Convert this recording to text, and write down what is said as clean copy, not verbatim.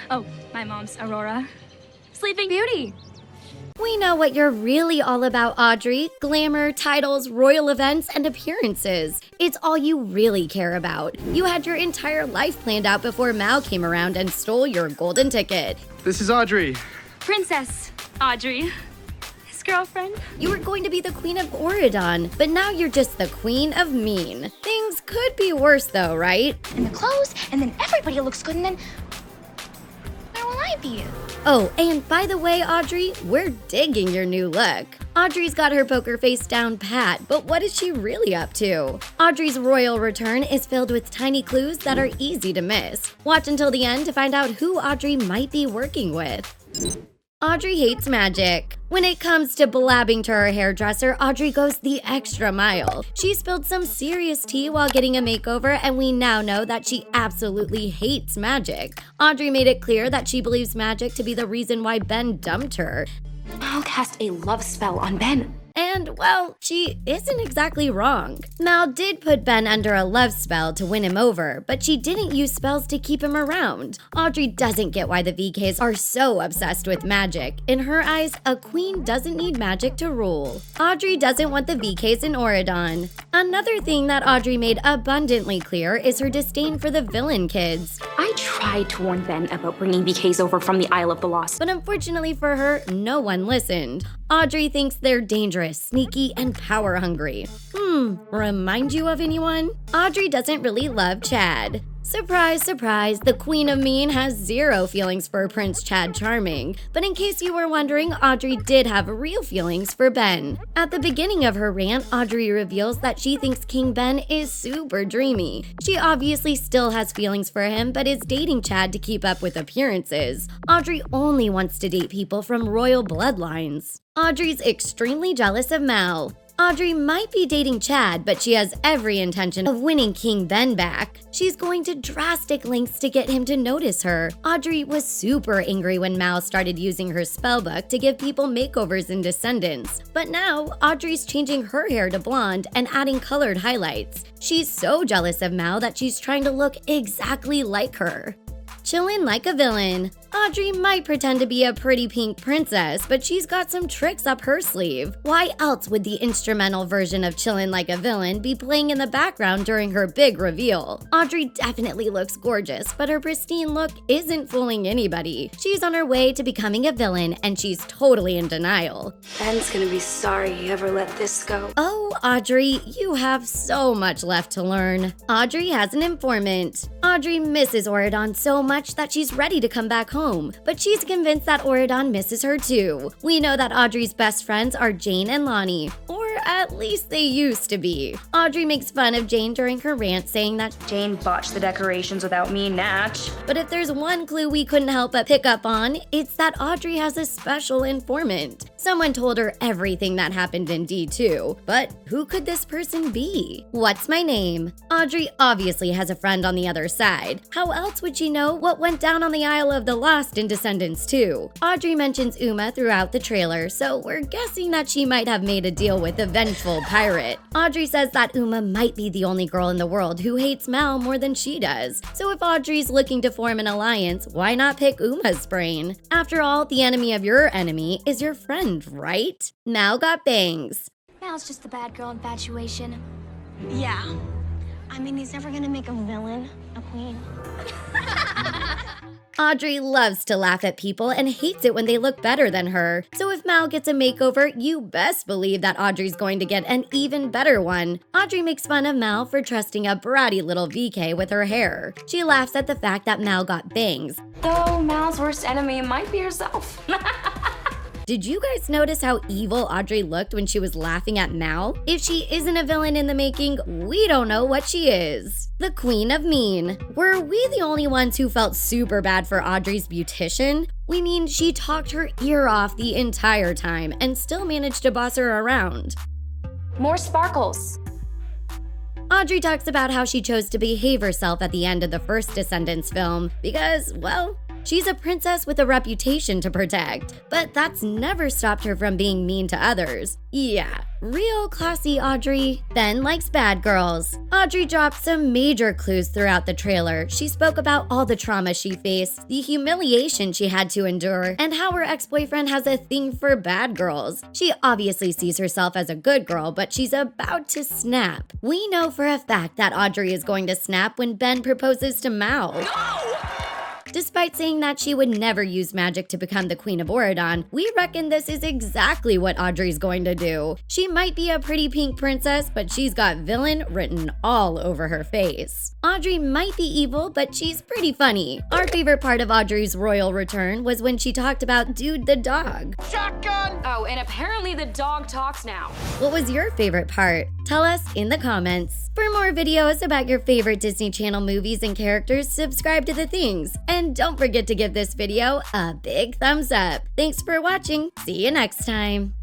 Oh, my mom's Aurora. Sleeping Beauty. We know what you're really all about, Audrey. Glamour, titles, royal events, and appearances. It's all you really care about. You had your entire life planned out before Mal came around and stole your golden ticket. This is Audrey. Princess Audrey. His girlfriend. You were going to be the queen of Auradon, but now you're just the queen of mean. Things could be worse though, right? And the clothes, and then everybody looks good, and then where will I be? Oh, and by the way, Audrey, we're digging your new look. Audrey's got her poker face down pat, but what is she really up to? Audrey's royal return is filled with tiny clues that are easy to miss. Watch until the end to find out who Audrey might be working with. Audrey hates magic. When it comes to blabbing to her hairdresser, Audrey goes the extra mile. She spilled some serious tea while getting a makeover, and we now know that she absolutely hates magic. Audrey made it clear that she believes magic to be the reason why Ben dumped her. I'll cast a love spell on Ben. And, well, she isn't exactly wrong. Mal did put Ben under a love spell to win him over, but she didn't use spells to keep him around. Audrey doesn't get why the VKs are so obsessed with magic. In her eyes, a queen doesn't need magic to rule. Audrey doesn't want the VKs in Auradon. Another thing that Audrey made abundantly clear is her disdain for the villain kids. I tried to warn Ben about bringing BKs over from the Isle of the Lost. But unfortunately for her, no one listened. Audrey thinks they're dangerous, sneaky, and power-hungry. Remind you of anyone? Audrey doesn't really love Chad. Surprise, surprise, the Queen of Mean has zero feelings for Prince Chad Charming. But in case you were wondering, Audrey did have real feelings for Ben. At the beginning of her rant, Audrey reveals that she thinks King Ben is super dreamy. She obviously still has feelings for him, but is dating Chad to keep up with appearances. Audrey only wants to date people from royal bloodlines. Audrey's extremely jealous of Mal. Audrey might be dating Chad, but she has every intention of winning King Ben back. She's going to drastic lengths to get him to notice her. Audrey was super angry when Mal started using her spellbook to give people makeovers in Descendants. But now, Audrey's changing her hair to blonde and adding colored highlights. She's so jealous of Mal that she's trying to look exactly like her. Chillin like a villain. Audrey might pretend to be a pretty pink princess, but she's got some tricks up her sleeve. Why else would the instrumental version of Chillin like a villain be playing in the background during her big reveal? Audrey definitely looks gorgeous, but her pristine look isn't fooling anybody. She's on her way to becoming a villain, and she's totally in denial. Ben's gonna be sorry he ever let this go. Oh, Audrey, you have so much left to learn. Audrey has an informant. Audrey misses Auradon so much that she's ready to come back home, but she's convinced that Auradon misses her too. We know that Audrey's best friends are Jane and Lonnie, or at least they used to be. Audrey makes fun of Jane during her rant, saying that Jane botched the decorations without me, Natch. But if there's one clue we couldn't help but pick up on, it's that Audrey has a special informant. Someone told her everything that happened in D2, but who could this person be? What's my name? Audrey obviously has a friend on the other side. How else would she know what went down on the Isle of the Lost in Descendants 2? Audrey mentions Uma throughout the trailer, so we're guessing that she might have made a deal with the vengeful pirate. Audrey says that Uma might be the only girl in the world who hates Mal more than she does. So if Audrey's looking to form an alliance, why not pick Uma's brain? After all, the enemy of your enemy is your friend, right? Mal got bangs. Mal's just the bad girl infatuation. Yeah. I mean, he's never gonna make a villain a queen. Audrey loves to laugh at people and hates it when they look better than her. So if Mal gets a makeover, you best believe that Audrey's going to get an even better one. Audrey makes fun of Mal for trusting a bratty little VK with her hair. She laughs at the fact that Mal got bangs. Though Mal's worst enemy might be herself. Did you guys notice how evil Audrey looked when she was laughing at Mal? If she isn't a villain in the making, we don't know what she is. The Queen of Mean. Were we the only ones who felt super bad for Audrey's beautician? We mean she talked her ear off the entire time and still managed to boss her around. More sparkles. Audrey talks about how she chose to behave herself at the end of the first Descendants film because, well, She's a princess with a reputation to protect, but that's never stopped her from being mean to others. Yeah, real classy Audrey. Ben likes bad girls. Audrey dropped some major clues throughout the trailer. She spoke about all the trauma she faced, the humiliation she had to endure, and how her ex-boyfriend has a thing for bad girls. She obviously sees herself as a good girl, but she's about to snap. We know for a fact that Audrey is going to snap when Ben proposes to Mal. Despite saying that she would never use magic to become the Queen of Auradon, we reckon this is exactly what Audrey's going to do. She might be a pretty pink princess, but she's got villain written all over her face. Audrey might be evil, but she's pretty funny. Our favorite part of Audrey's royal return was when she talked about Dude the dog. Shotgun! Oh, and apparently the dog talks now. What was your favorite part? Tell us in the comments. For more videos about your favorite Disney Channel movies and characters, subscribe to The Things. And don't forget to give this video a big thumbs up. Thanks for watching. See you next time.